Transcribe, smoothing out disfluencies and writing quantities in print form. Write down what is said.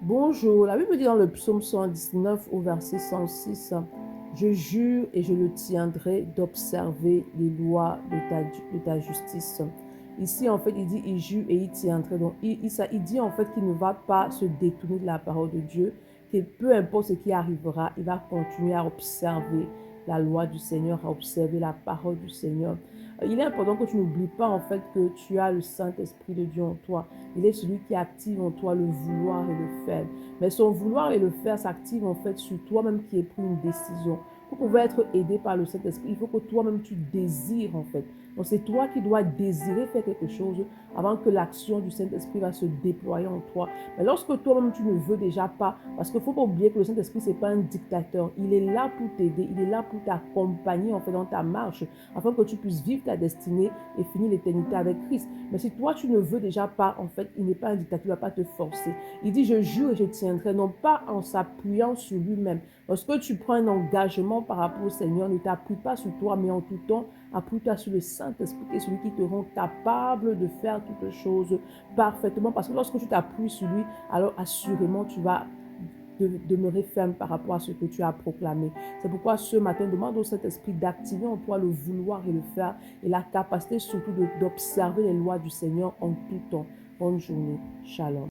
Bonjour, la Bible dit dans le psaume 119 au verset 106, je jure et je le tiendrai d'observer les lois de ta justice. Ici, en fait, il dit, il jure et il tiendrait. Donc, il dit en fait qu'il ne va pas se détourner de la parole de Dieu, que peu importe ce qui arrivera, il va continuer à observer la loi du Seigneur, à observer la parole du Seigneur. Il est important que tu n'oublies pas en fait que tu as le Saint-Esprit de Dieu en toi. Il est celui qui active en toi le vouloir et le faire. Mais son vouloir et le faire s'active en fait sur toi-même qui ai pris une décision. Pour pouvoir être aidé par le Saint-Esprit, il faut que toi-même tu désires en fait. Donc c'est toi qui dois désirer faire quelque chose avant que l'action du Saint-Esprit va se déployer en toi. Mais lorsque toi-même tu ne veux déjà pas, parce qu'il ne faut pas oublier que le Saint-Esprit c'est pas un dictateur, il est là pour t'aider, il est là pour t'accompagner en fait dans ta marche, afin que tu puisses vivre ta destinée et finir l'éternité avec Christ. Mais si toi tu ne veux déjà pas, en fait, il n'est pas un dictateur, il ne va pas te forcer. Il dit je jure et je tiendrai, non pas en s'appuyant sur lui-même. Lorsque tu prends un engagement par rapport au Seigneur, ne t'appuie pas sur toi, mais en tout temps, appuie-toi sur le Saint-Esprit qui est celui qui te rend capable de faire toutes choses parfaitement. Parce que lorsque tu t'appuies sur lui, alors assurément tu vas demeurer ferme par rapport à ce que tu as proclamé. C'est pourquoi ce matin, demande au Saint-Esprit d'activer en toi le vouloir et le faire et la capacité surtout d'observer les lois du Seigneur en tout temps. Bonne journée. Shalom.